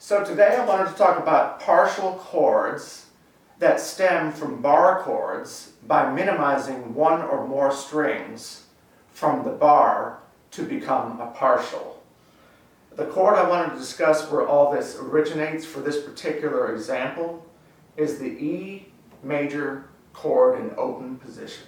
So today I wanted to talk about partial chords that stem from bar chords by minimizing one or more strings from the bar to become a partial. The chord I wanted to discuss where all this originates for this particular example is the E major chord in open position.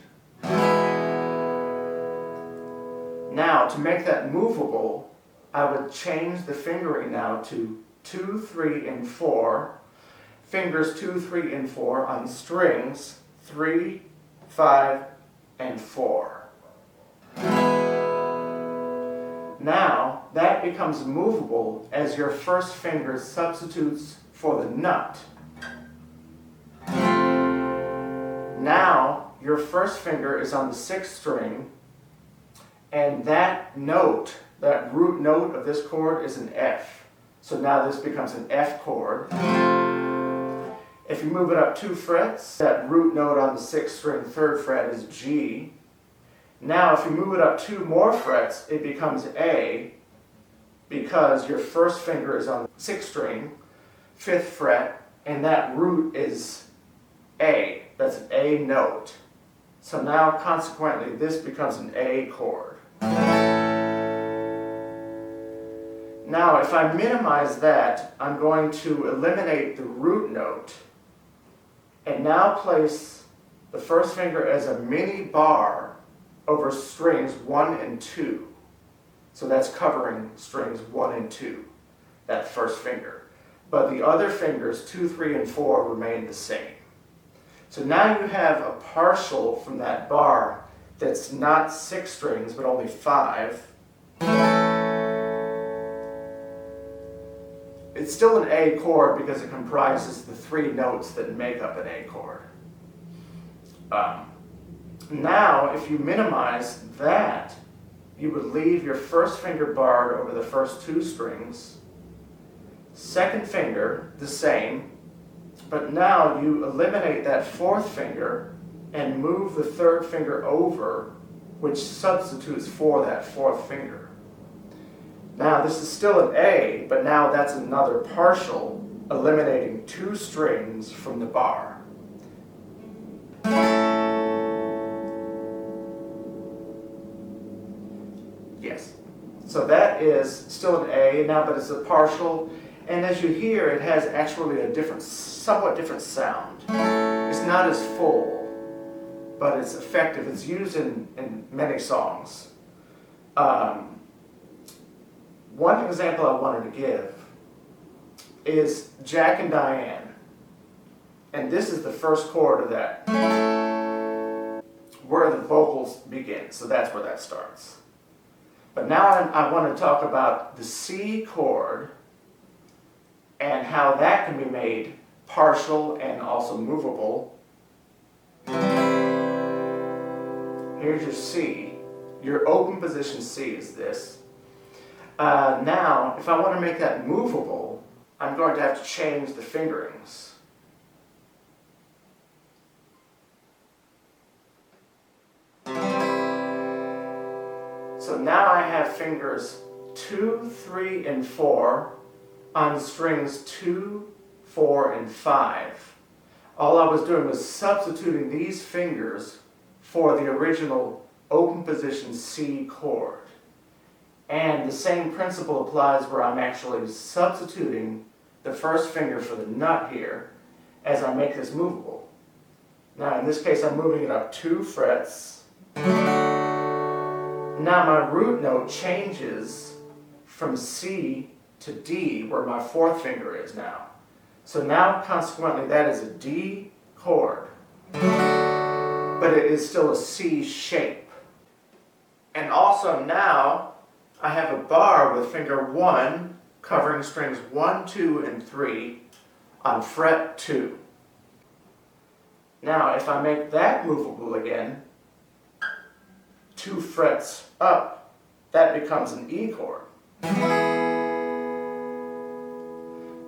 Now, to make that movable, I would change the fingering now to 2, 3, and 4. Fingers 2, 3, and 4 on strings 3, 5, and 4. Now, that becomes movable as your first finger substitutes for the nut. Now, your first finger is on the 6th string, and that note, that root note of this chord is an F. So now this becomes an F chord. If you move it up 2 frets, that root note on the 6th string, 3rd fret, is G. Now if you move it up 2 more frets, it becomes A, because your first finger is on the 6th string, 5th fret, and that root is A. That's an A note. So now consequently this becomes an A chord. Now if I minimize that, I'm going to eliminate the root note and now place the first finger as a mini bar over strings 1 and 2. So that's covering strings 1 and 2, that first finger. But the other fingers, 2, 3, and 4, remain the same. So now you have a partial from that bar that's not 6 strings, but only 5. It's still an A chord because it comprises the 3 notes that make up an A chord. Now, if you minimize that, you would leave your first finger barred over the first 2 strings, second finger the same, but now you eliminate that 4th finger and move the 3rd finger over, which substitutes for that 4th finger. Now this is still an A, but now that's another partial, eliminating 2 strings from the bar. Yes, so that is still an A now, but it's a partial, and as you hear, it has actually a different, somewhat different sound. It's not as full, but it's effective. It's used in many songs. One example I wanted to give is Jack and Diane. And this is the first chord of that, where the vocals begin. So that's where that starts. But now I want to talk about the C chord and how that can be made partial and also movable. Here's your C. Your open position C is this. Now, if I want to make that movable, I'm going to have to change the fingerings. So now I have fingers 2, 3, and 4 on strings 2, 4, and 5. All I was doing was substituting these fingers for the original open position C chord. And the same principle applies where I'm actually substituting the first finger for the nut here as I make this movable. Now in this case I'm moving it up 2 frets. Now my root note changes from C to D, where my 4th finger is now. So now consequently that is a D chord, but it is still a C shape. And also now I have a bar with finger 1 covering strings 1, 2, and 3 on fret 2. Now if I make that movable again, 2 frets up, that becomes an E chord.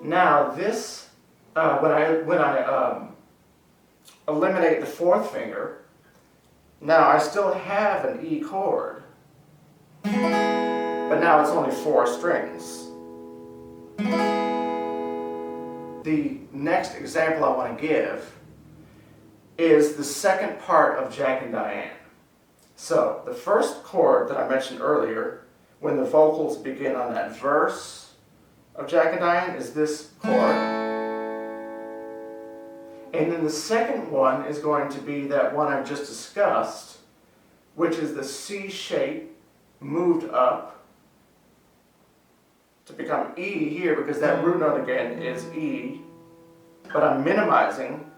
Now this, when I eliminate the 4th finger, now I still have an E chord, but now it's only 4 strings. The next example I want to give is the second part of Jack and Diane. So the first chord that I mentioned earlier, when the vocals begin on that verse of Jack and Diane, is this chord. And then the second one is going to be that one I just discussed, which is the C shape moved up to become E here, because that root note again is E, but I'm minimizing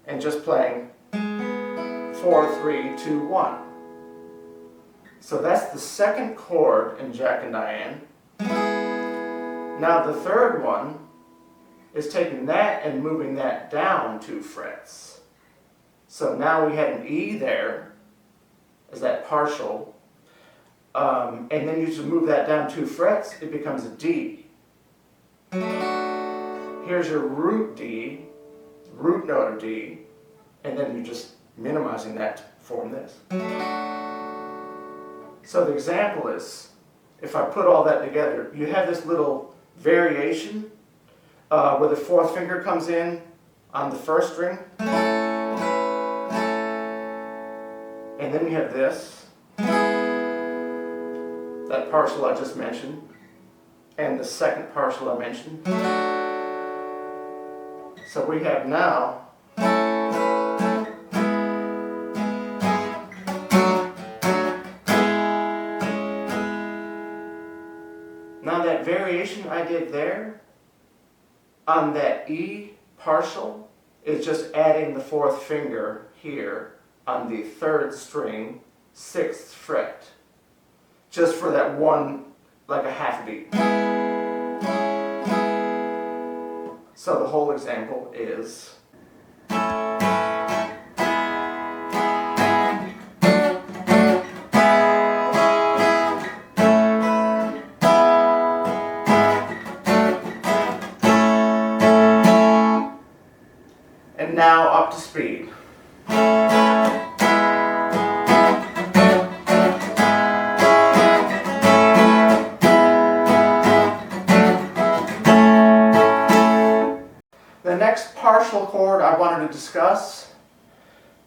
and just playing 4, 3, 2, 1. So that's the second chord in Jack and Diane. Now the third one is taking that and moving that down 2 frets. So now we had an E there as that partial, and then you just move that down 2 frets, it becomes a D. Here's your root D, root note of D, and then you're just minimizing that to form this. So the example is, if I put all that together, you have this little variation where the 4th finger comes in on the 1st string, and then you have this, that partial I just mentioned, and the second partial I mentioned. So we have now that variation I did there on that E partial is just adding the 4th finger here on the 3rd string, 6th fret, just for that one, like a half beat. So the whole example is now up to speed. The next partial chord I wanted to discuss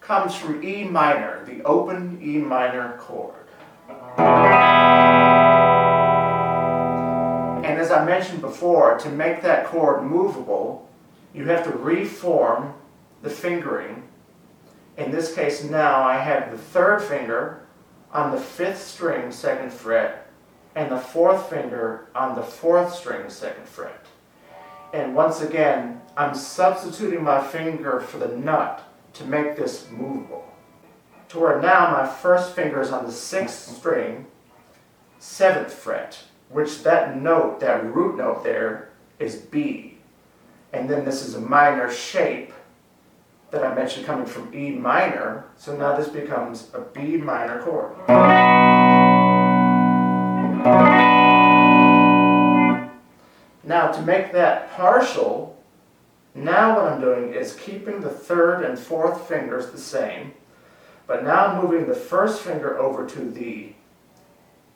comes from E minor, the open E minor chord. And as I mentioned before, to make that chord movable, you have to reform the fingering. In this case now I have the 3rd finger on the 5th string, 2nd fret, and the 4th finger on the 4th string, 2nd fret. And once again, I'm substituting my finger for the nut to make this movable. To where now my 1st finger is on the 6th string, 7th fret, which that note, that root note there, is B. And then this is a minor shape that I mentioned coming from E minor, so now this becomes a B minor chord. Now to make that partial, now what I'm doing is keeping the 3rd and 4th fingers the same, but now moving the 1st finger over to the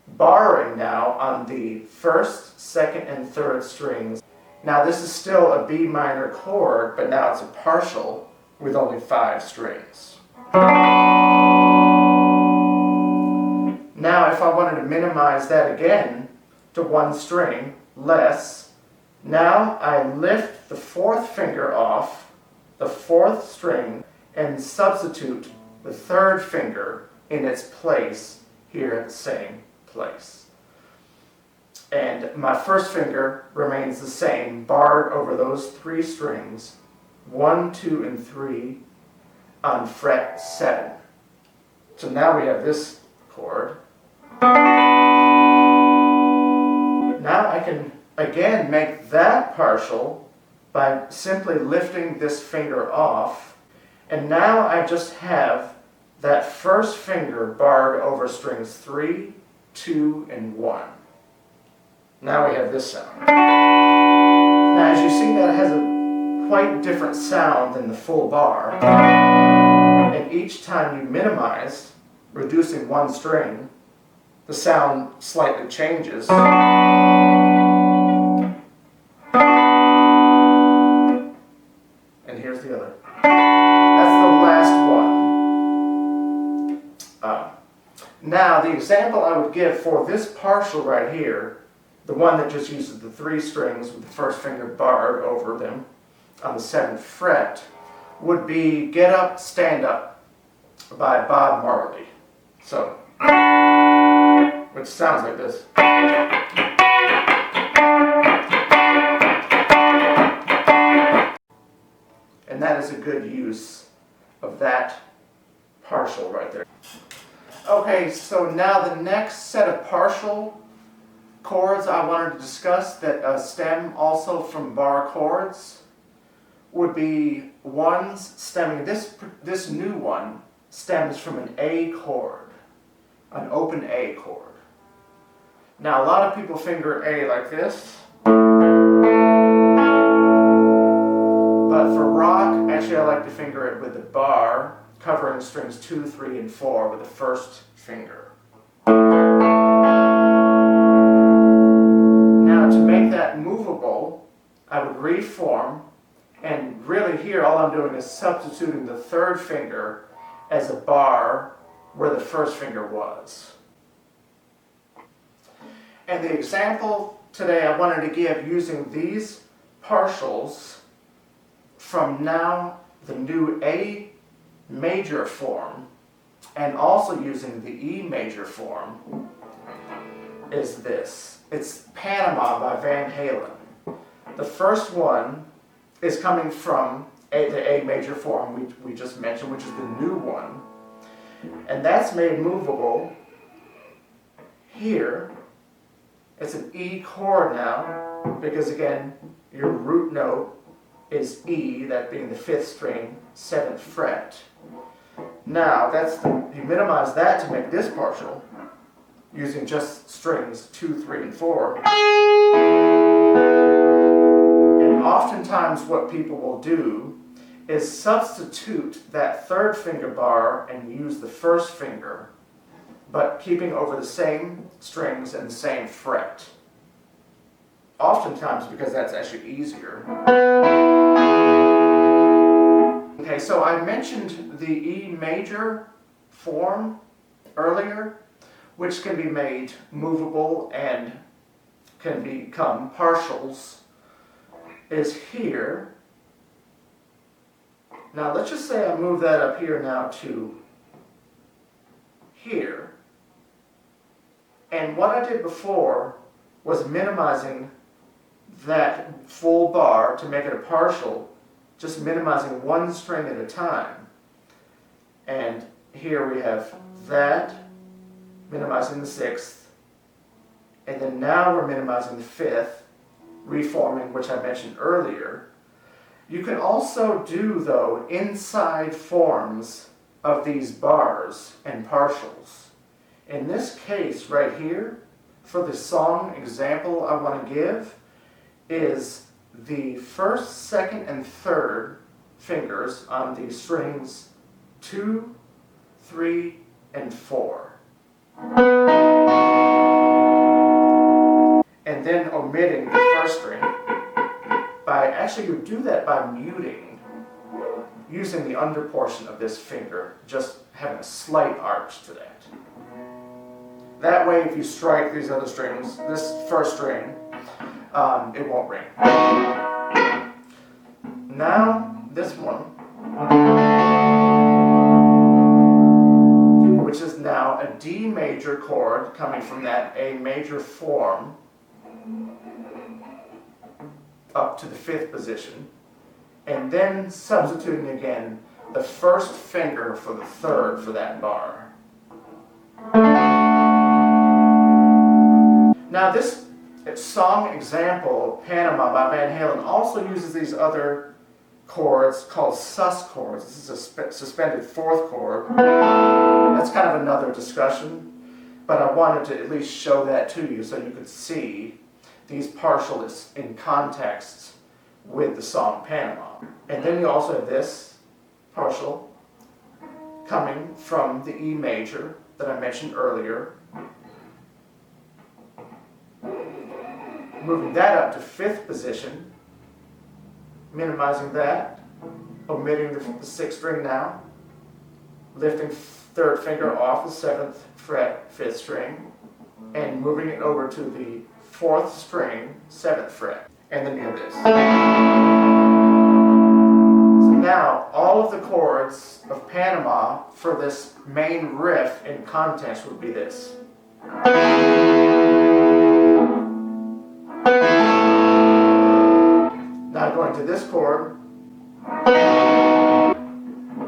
barring now on the 1st, 2nd, and 3rd strings. Now this is still a B minor chord, but now it's a partial with only 5 strings. Now if I wanted to minimize that again to 1 string less, now I lift the 4th finger off the 4th string and substitute the 3rd finger in its place here at the same place. And my 1st finger remains the same, barred over those 3 strings, 1, 2, and 3 on fret 7. So now we have this chord. Now I can again make that partial by simply lifting this finger off, and now I just have that 1st finger barred over strings 3, 2, and 1. Now we have this sound. Now as you see, that has a quite different sound than the full bar, and each time you minimize, reducing 1 string, the sound slightly changes. Now, the example I would give for this partial right here, the one that just uses the 3 strings with the first finger barred over them on the 7th fret, would be Get Up, Stand Up by Bob Marley. So, which sounds like this. And that is a good use of that partial right there. Okay, so now the next set of partial chords I wanted to discuss that stem also from bar chords would be ones stemming, this new one stems from an A chord, an open A chord. Now a lot of people finger A like this, but for rock, actually I like to finger it with the bar, covering strings 2, 3, and 4 with the first finger. Now to make that movable, I would reform, and really here all I'm doing is substituting the 3rd finger as a bar where the 1st finger was. And the example today I wanted to give using these partials from now the new A major form and also using the E major form is this. It's Panama by Van Halen. The first one is coming from the A major form we just mentioned, which is the new one. And that's made movable here. It's an E chord now, because again, your root note is E, that being the 5th string, 7th fret. Now, you minimize that to make this partial, using just strings 2, 3, and 4. And oftentimes what people will do is substitute that 3rd finger bar and use the 1st finger, but keeping over the same strings and the same fret. Oftentimes because that's actually easier. Okay, so I mentioned the E major form earlier, which can be made movable and can become partials, is here. Now let's just say I move that up here now to here. And what I did before was minimizing that full bar to make it a partial, just minimizing one string at a time. And here we have that, minimizing the 6th, and then now we're minimizing the 5th, reforming, which I mentioned earlier. You can also do, though, inside forms of these bars and partials. In this case right here, for the song example I want to give, is the 1st, 2nd, and 3rd fingers on the strings 2, 3, and 4. And then omitting the 1st string. Actually, you do that by muting, using the under portion of this finger, just having a slight arch to that. That way, if you strike these other strings, this 1st string, it won't ring. Now, this one, which is now a D major chord coming from that A major form up to the 5th position, and then substituting again the 1st finger for the 3rd for that bar. Now this song example, Panama by Van Halen, also uses these other chords called sus chords. This is a suspended 4th chord. That's kind of another discussion, but I wanted to at least show that to you so you could see these partials in context with the song Panama. And then you also have this partial coming from the E major that I mentioned earlier. Moving that up to 5th position, minimizing that, omitting the 6th string now, lifting third finger off the 7th fret, 5th string, and moving it over to the 4th string, 7th fret, and then do this. So now, all of the chords of Panama for this main riff in context would be this. Now going to this chord,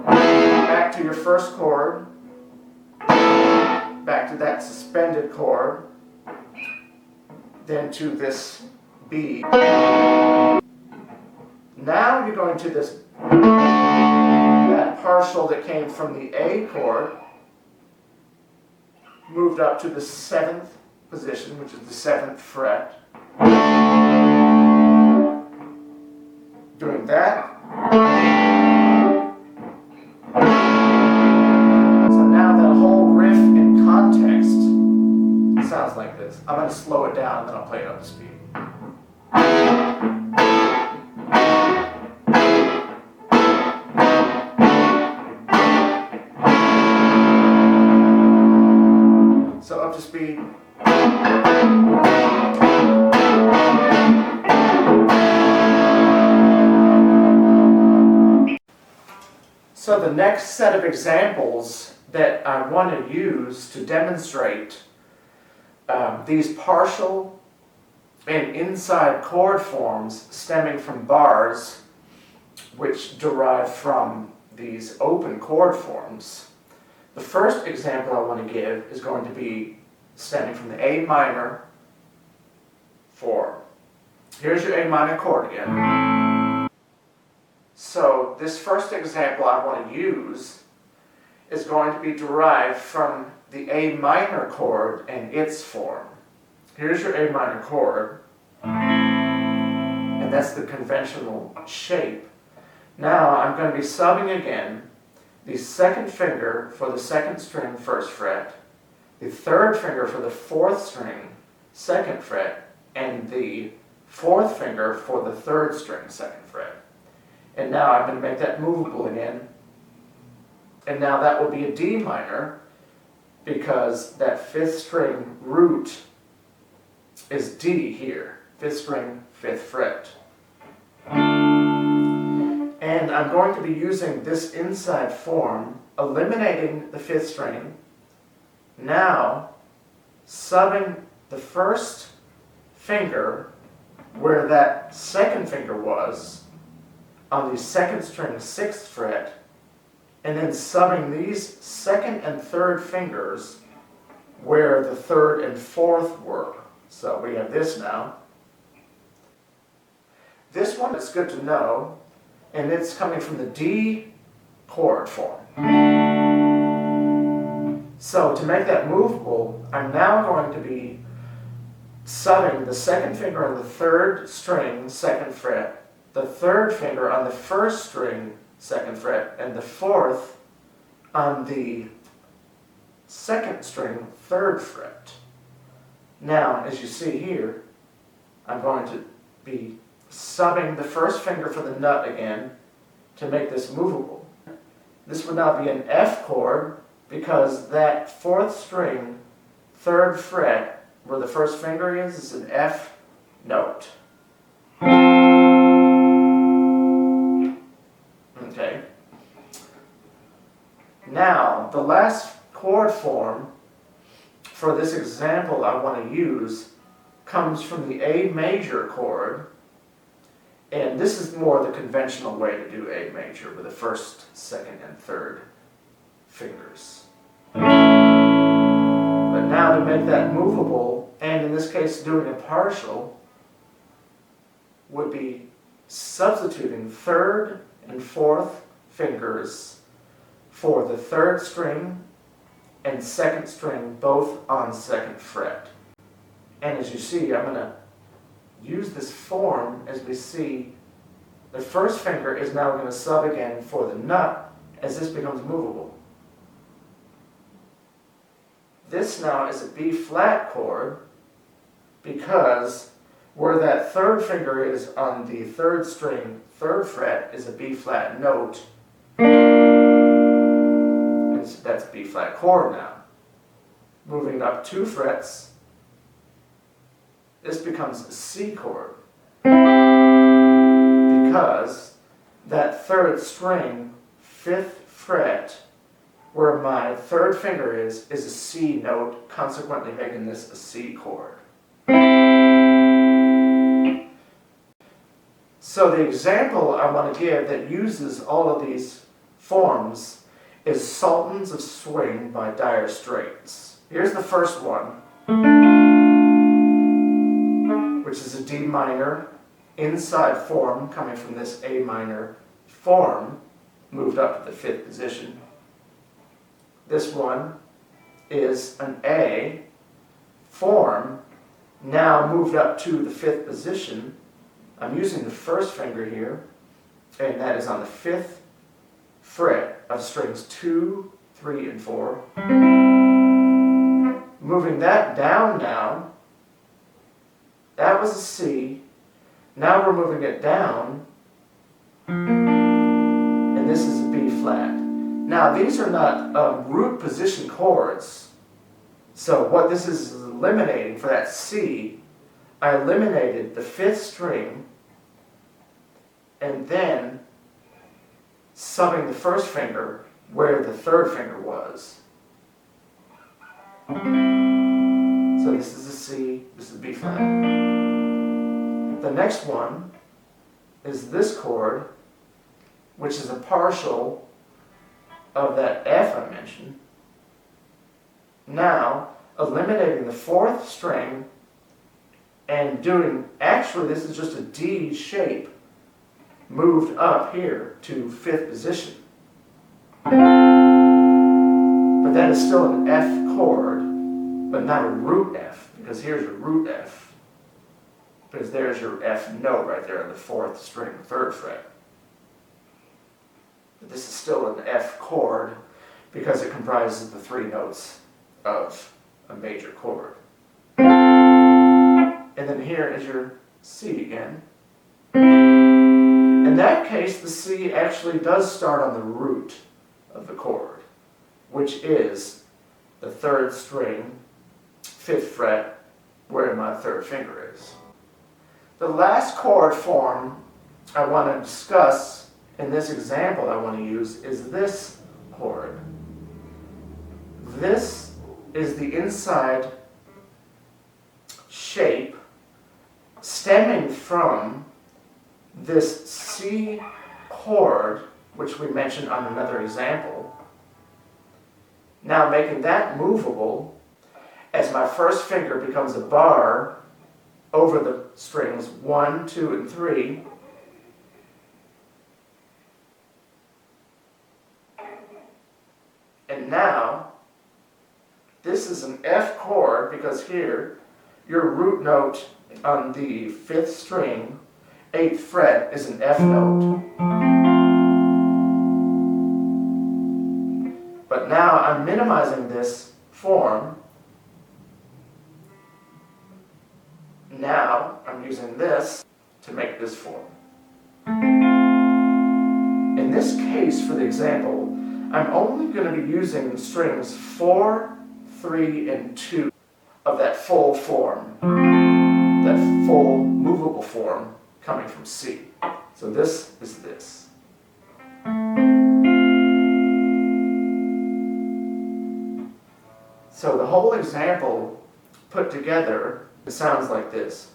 back to your first chord, back to that suspended chord, then to this B. Now you're going to this, that partial that came from the A chord, moved up to the 7th position, which is the 7th fret. Doing that. So now that whole riff in context sounds like this. I'm going to slow it down and then I'll play it up to speed. So up to speed. So the next set of examples that I want to use to demonstrate these partial and inside chord forms stemming from bars, which derive from these open chord forms. The first example I want to give is going to be stemming from the A minor 4. Here's your A minor chord again. So this first example I want to use is going to be derived from the A minor chord and its form. Here's your A minor chord, and that's the conventional shape. Now I'm going to be subbing again the second finger for the 2nd string, 1st fret, the 3rd finger for the 4th string, 2nd fret, and the 4th finger for the 3rd string, 2nd fret. And now I'm going to make that movable again. And now that will be a D minor, because that 5th string root is D here. 5th string, 5th fret. And I'm going to be using this inside form, eliminating the 5th string, now subbing the first finger where that 2nd finger was on the 2nd string, 6th fret, and then subbing these 2nd and 3rd fingers where the 3rd and 4th were. So we have this now. This one is good to know, and it's coming from the D chord form. So to make that movable, I'm now going to be subbing the 2nd finger on the 3rd string, 2nd fret, the 3rd finger on the 1st string, 2nd fret, and the 4th on the 2nd string, 3rd fret. Now, as you see here, I'm going to be subbing the 1st finger for the nut again to make this movable. This would now be an F chord, because that 4th string, 3rd fret, where the 1st finger is an F note. Okay. Now, the last chord form for this example I want to use comes from the A major chord, and this is more the conventional way to do A major with the 1st, 2nd, and 3rd fingers. But now to make that movable, and in this case doing a partial, would be substituting 3rd and 4th fingers for the 3rd string and 2nd string, both on 2nd fret. And as you see, I'm going to use this form as we see the 1st finger is now going to sub again for the nut as this becomes movable. This now is a B flat chord, because where that 3rd finger is on the 3rd string, 3rd fret, is a B flat note. It's that's B flat chord now. Moving up 2 frets, this becomes a C chord. Because that 3rd string, 5th fret, where my 3rd finger is a C note, consequently making this a C chord. So the example I want to give that uses all of these forms is Sultans of Swing by Dire Straits. Here's the first one, which is a D minor inside form coming from this A minor form, moved up to the 5th position. This one is an A form, now moved up to the 5th position. I'm using the 1st finger here, and that is on the 5th fret of strings 2, 3, and 4. Moving that down now, that was a C. Now we're moving it down, and this is a B flat. Now these are not root position chords, so what this is eliminating for that C, I eliminated the 5th string and then subbing the 1st finger where the 3rd finger was. So this is a C, this is a B flat. The next one is this chord, which is a partial of that F I mentioned. Now, eliminating the 4th string and doing, actually this is just a D shape moved up here to 5th position. But that is still an F chord, but not a root F, because here's your root F. Because there's your F note right there on the 4th string, 3rd fret. But this is still an F chord because it comprises the 3 notes of a major chord. And then here is your C again. In that case, the C actually does start on the root of the chord, which is the 3rd string, 5th fret, where my 3rd finger is. The last chord form I want to discuss in this example I want to use is this chord. This is the inside shape stemming from this C chord, which we mentioned on another example. Now making that movable as my 1st finger becomes a bar over the strings 1, 2, and 3. And now, this is an F chord because here, your root note on the 5th string, 8th fret, is an F note. But now I'm minimizing this form. Now I'm using this to make this form. In this case, for the example, I'm only going to be using strings 4, 3, and 2 of that full form, that full movable form coming from C. So this is this. So the whole example put together, it sounds like this.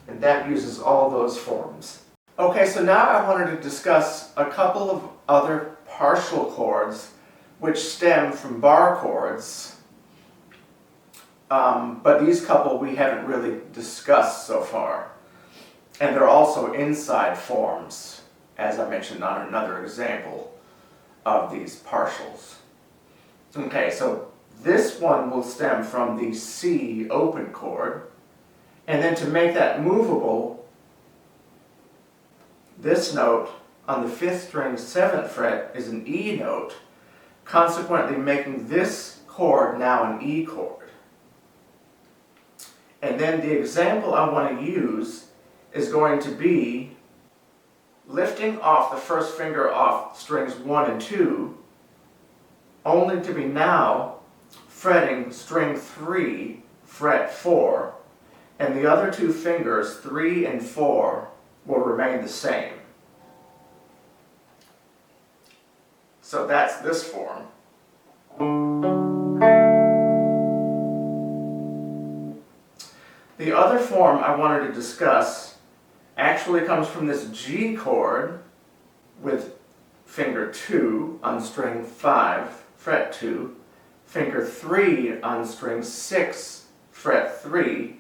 And that uses all those forms. Okay, so now I wanted to discuss a couple of other partial chords which stem from bar chords. But these couple we haven't really discussed so far. And they're also inside forms, as I mentioned on another example of these partials. Okay, so this one will stem from the C open chord. And then to make that movable, this note on the 5th string, 7th fret is an E note, consequently making this chord now an E chord. And then the example I want to use is going to be lifting off the first finger off strings 1 and 2, only to be now fretting string 3, fret 4, and the other two fingers, 3 and 4, will remain the same. So that's this form. The other form I wanted to discuss actually comes from this G chord with finger 2 on string 5, fret 2, finger 3 on string 6, fret 3,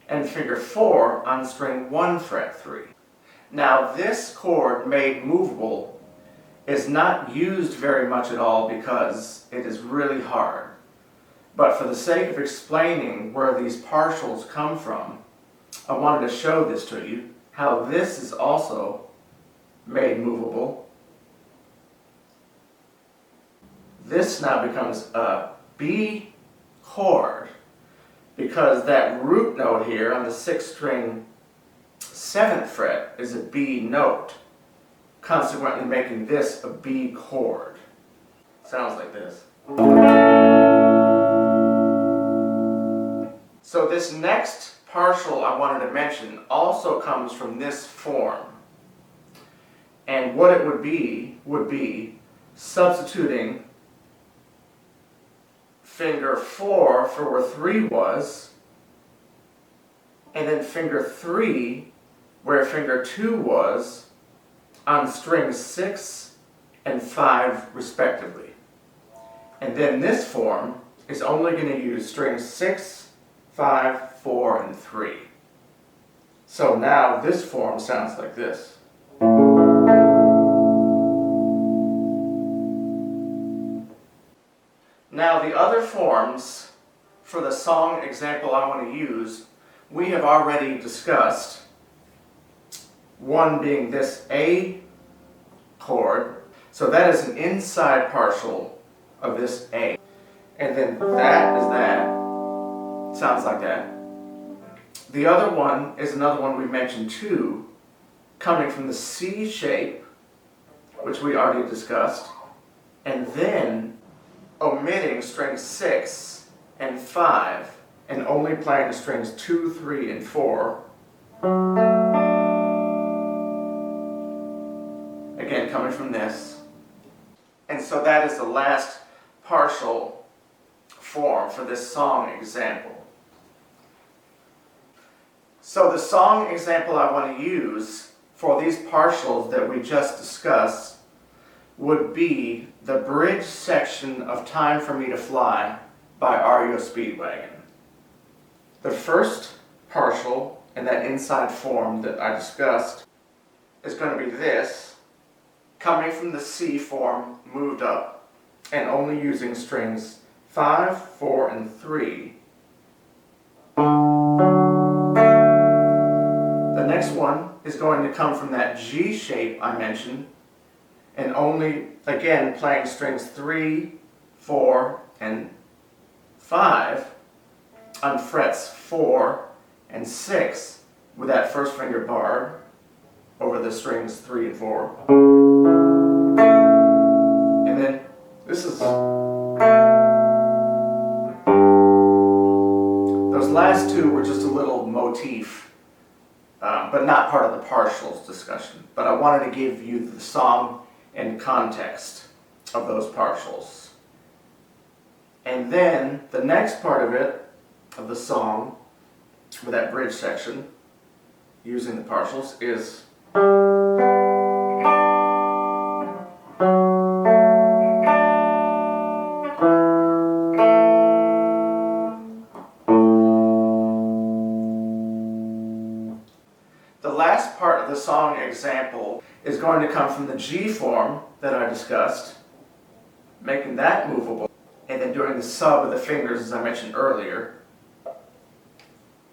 and finger 4 on string 1, fret 3. Now this chord, made movable, is not used very much at all because it is really hard. But for the sake of explaining where these partials come from, I wanted to show this to you, how this is also made movable. This now becomes a B chord because that root note here on the 6th string 7th fret is a B note, consequently making this a B chord. Sounds like this. So this next partial I wanted to mention also comes from this form. And what it would be substituting finger 4 for where 3 was, and then finger 3 where finger 2 was on strings 6 and 5 respectively. And then this form is only going to use strings 6, 5, 4, and 3. So now this form sounds like this. Now the other forms for the song example I want to use, we have already discussed. One being this A chord. So that is an inside partial of this A. And then that is that. Sounds like that. The other one is another one we mentioned too, coming from the C shape, which we already discussed, and then omitting strings 6 and 5 and only playing the strings 2, 3, and 4. Again, coming from this. And so that is the last partial form for this song example. So the song example I want to use for these partials that we just discussed would be the bridge section of Time for Me to Fly by REO Speedwagon. The first partial in that inside form that I discussed is going to be this, coming from the C form moved up and only using strings 5, 4, and 3. The next one is going to come from that G shape I mentioned and only, again, playing strings 3, 4, and 5 on frets 4 and 6 with that first finger barred over the strings 3 and 4. And then this is... Those last two were just a little motif, but not part of the partials discussion. But I wanted to give you the song and context of those partials. And then the next part of it, of the song, with that bridge section, using the partials, is... The last part of the song example is going to come from the G form that I discussed, making that movable, and then doing the sub of the fingers as I mentioned earlier,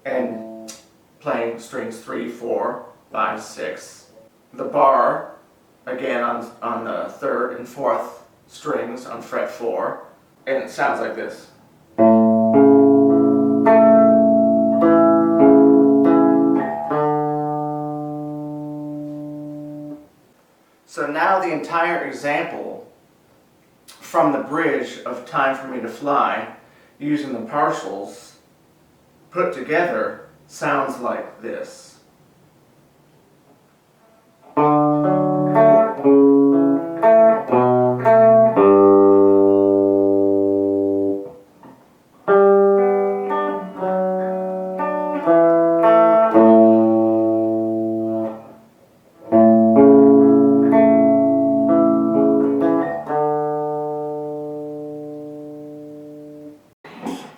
and playing strings 3, 4, 5, 6. The bar, again on the 3rd and 4th strings on fret 4, and it sounds like this. So now the entire example from the bridge of Time for Me to Fly, using the partials put together, sounds like this.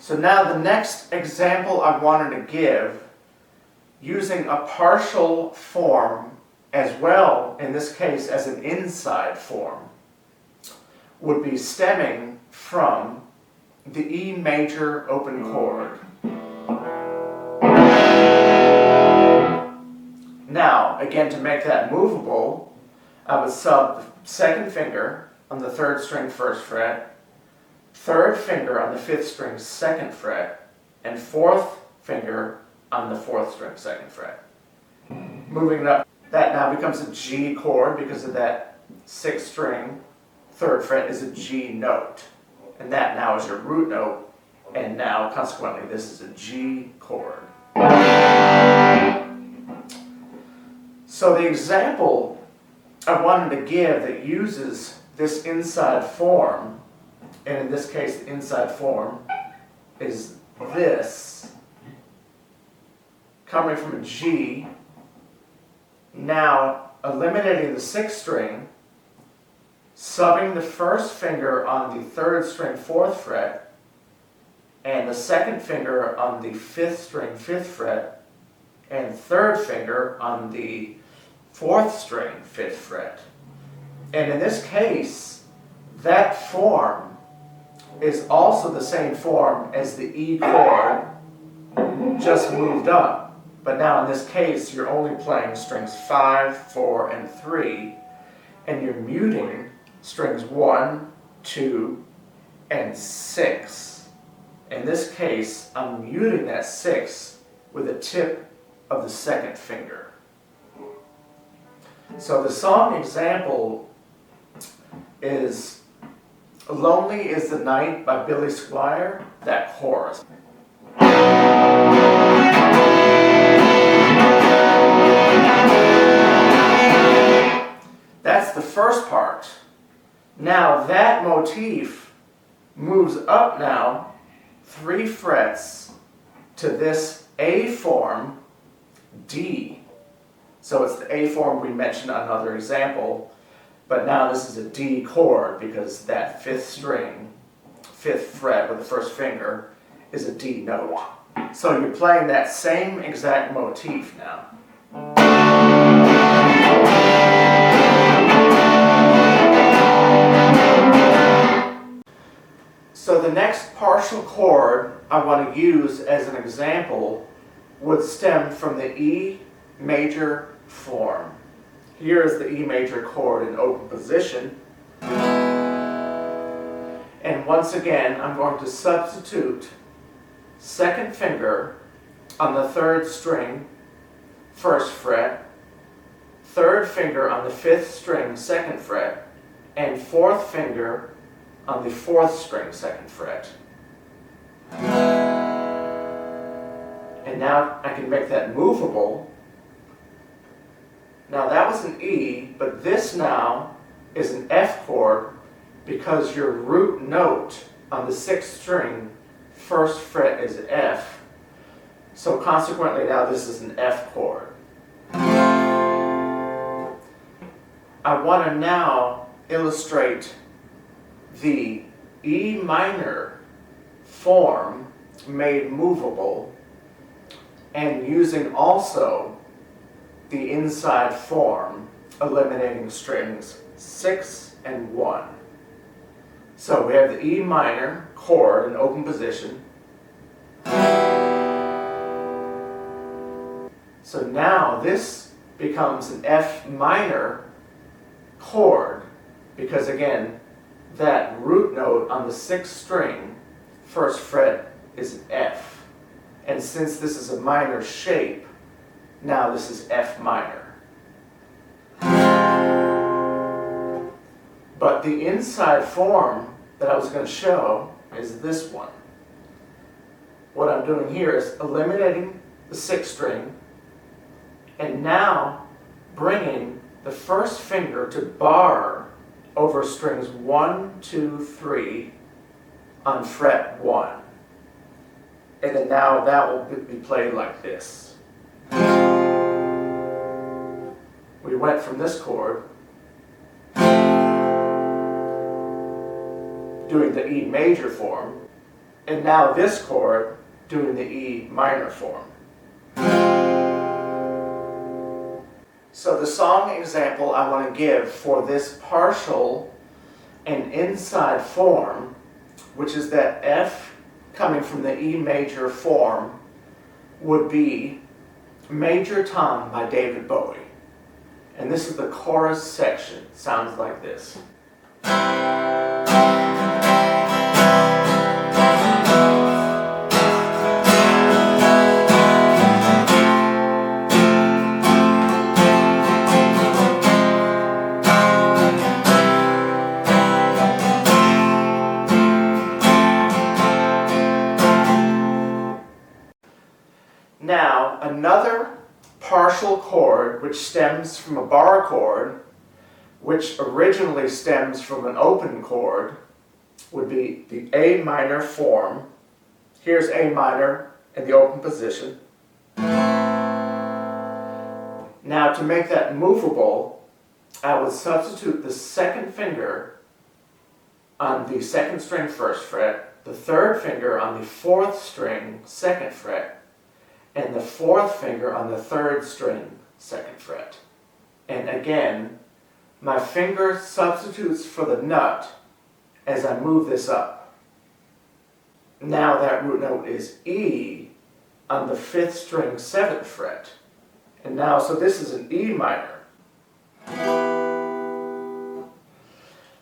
So now the next example I wanted to give, using a partial form as well, in this case as an inside form, would be stemming from the E major open chord. Now, again, to make that movable, I would sub the second finger on the third string first fret, third finger on the fifth string second fret, and fourth finger on the fourth string second fret. Moving it up, that now becomes a G chord because of that sixth string third fret is a G note. And that now is your root note, and now consequently this is a G chord. So the example I wanted to give that uses this inside form, and in this case the inside form is this, coming from a G, now eliminating the sixth string, subbing the first finger on the third string fourth fret, and the second finger on the fifth string fifth fret, and third finger on the fourth string fifth fret. And in this case, that form is also the same form as the E chord, just moved up. But now in this case, you're only playing strings 5, 4, and 3, and you're muting strings 1, 2, and 6. In this case, I'm muting that 6 with the tip of the second finger. So the song example is Lonely is the Night by Billy Squier, that chorus. That's the first part. Now that motif moves up now 3 frets to this A form, D. So it's the A form we mentioned on another example, but now this is a D chord because that fifth string, fifth fret with the first finger, is a D note. So you're playing that same exact motif now. So the next partial chord I want to use as an example would stem from the E major form. Here is the E major chord in open position. And once again, I'm going to substitute second finger on the third string, first fret, third finger on the fifth string, second fret, and fourth finger on the fourth string, second fret. And now I can make that movable. Now that was an E, but this now is an F chord because your root note on the sixth string, first fret is F. So consequently now this is an F chord. I want to now illustrate the E minor form made movable and using also the inside form, eliminating strings 6 and 1. So we have the E minor chord in open position. So now this becomes an F minor chord because again, that root note on the 6th string, 1st fret, is an F. And since this is a minor shape, now this is F minor. But the inside form that I was going to show is this one. What I'm doing here is eliminating the 6th string and now bringing the 1st finger to bar over strings 1, 2, 3 on fret 1. And then now that will be played like this. We went from this chord doing the E major form, and now this chord doing the E minor form. So the song example I want to give for this partial and inside form, which is that F coming from the E major form, would be Major Tom by David Bowie. And this is the chorus section. It sounds like this. Now, another partial chord which stems from a bar chord, which originally stems from an open chord, would be the A minor form. Here's A minor in the open position. Now, to make that movable, I would substitute the 2nd finger on the 2nd string 1st fret, the 3rd finger on the 4th string 2nd fret, and the 4th finger on the 3rd string 2nd fret. And again, my finger substitutes for the nut as I move this up. Now that root note is E on the 5th string 7th fret. And now, so this is an E minor.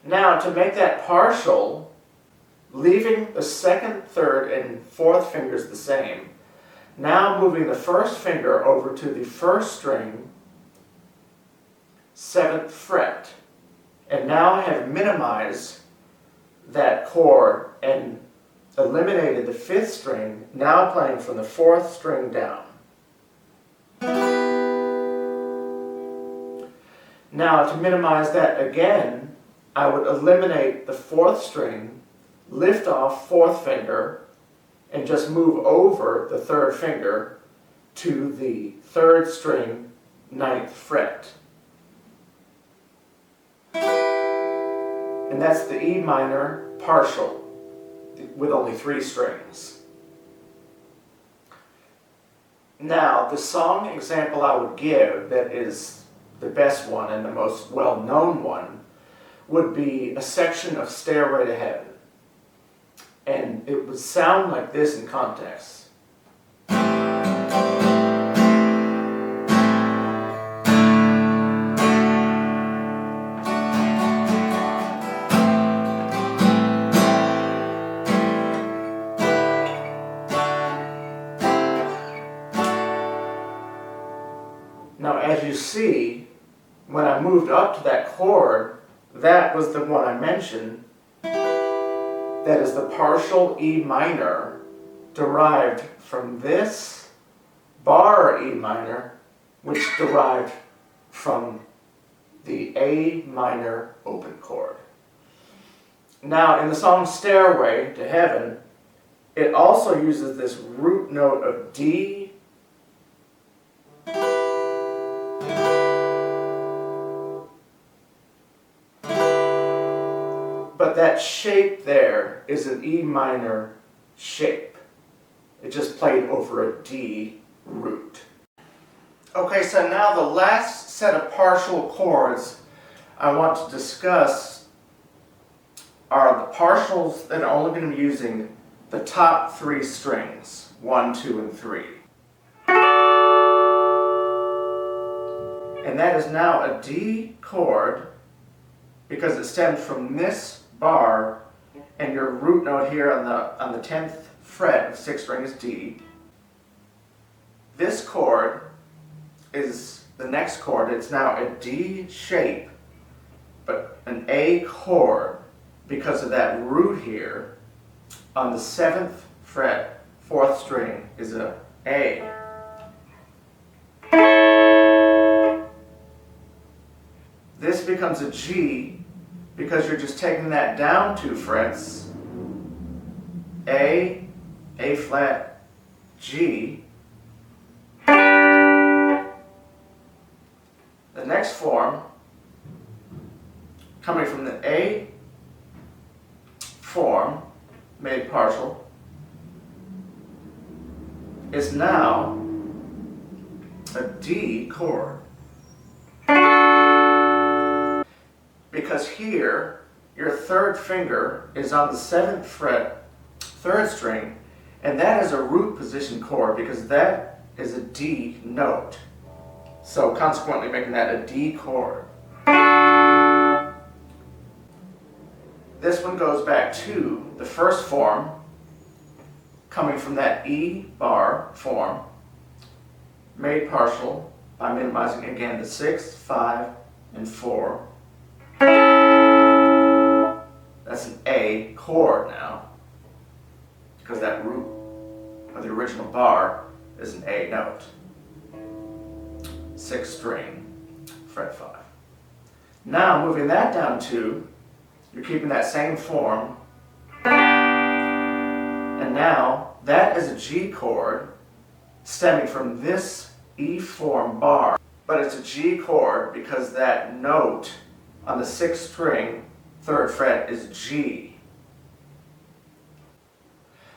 Now to make that partial, leaving the 2nd, 3rd, and 4th fingers the same, now moving the 1st finger over to the 1st string 7th fret. And now I have minimized that chord and eliminated the 5th string, now playing from the 4th string down. Now to minimize that again, I would eliminate the 4th string, lift off 4th finger, and just move over the 3rd finger to the 3rd string 9th fret. And that's the E minor partial with only 3 strings. Now, the song example I would give that is the best one and the most well-known one would be a section of Stairway to Heaven. And it would sound like this in context. Now, as you see, when I moved up to that chord, that was the one I mentioned. That is the partial E minor derived from this bar E minor, which derived from the A minor open chord. Now, in the song Stairway to Heaven, it also uses this root note of D, but that shape there is an E minor shape. It just played over a D root. Okay, so now the last set of partial chords I want to discuss are the partials that are only going to be using the top 3 strings, 1, 2, and 3. And that is now a D chord because it stems from this bar, and your root note here on the 10th fret of 6th string is D. This chord is the next chord. It's now a D shape, but an A chord because of that root here on the 7th fret, 4th string is a A. This becomes a G because you're just taking that down 2 frets, A flat, G. The next form, coming from the A form, made partial, is now a D chord. Because here, your 3rd finger is on the 7th fret, 3rd string, and that is a root position chord because that is a D note. So consequently making that a D chord. This one goes back to the first form, coming from that E bar form, made partial by minimizing again the 6, 5, and 4. That's an A chord now, because that root of the original bar is an A note. 6th string, fret 5. Now moving that down to, you're keeping that same form, and now that is a G chord stemming from this E form bar, but it's a G chord because that note on the 6th string, 3rd fret is G.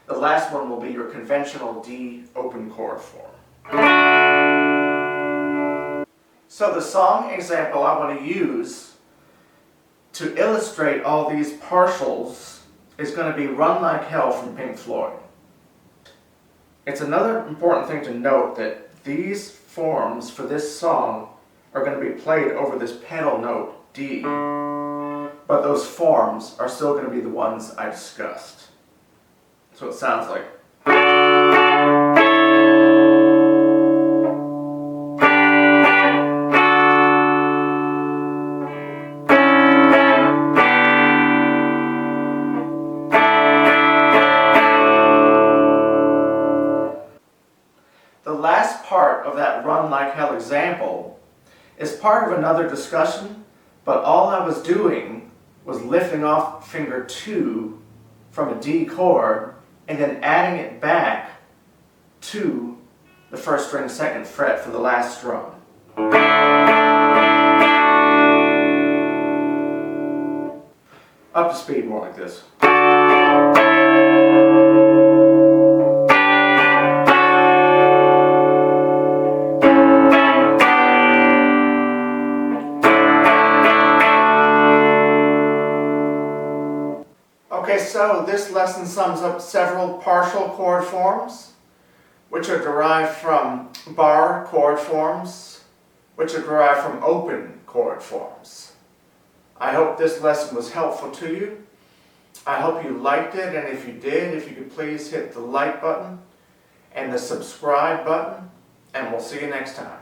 The last one will be your conventional D open chord form. So the song example I want to use to illustrate all these partials is going to be Run Like Hell from Pink Floyd. It's another important thing to note that these forms for this song are going to be played over this pedal note D, but those forms are still going to be the ones I discussed. So it sounds like. The last part of that Run Like Hell example is part of another discussion, but all I was doing was lifting off finger 2 from a D chord and then adding it back to the 1st string 2nd fret for the last strum. Up to speed, more like this. Okay, so this lesson sums up several partial chord forms, which are derived from Barre chord forms, which are derived from open chord forms. I hope this lesson was helpful to you. I hope you liked it, and if you did, if you could please hit the like button and the subscribe button, and we'll see you next time.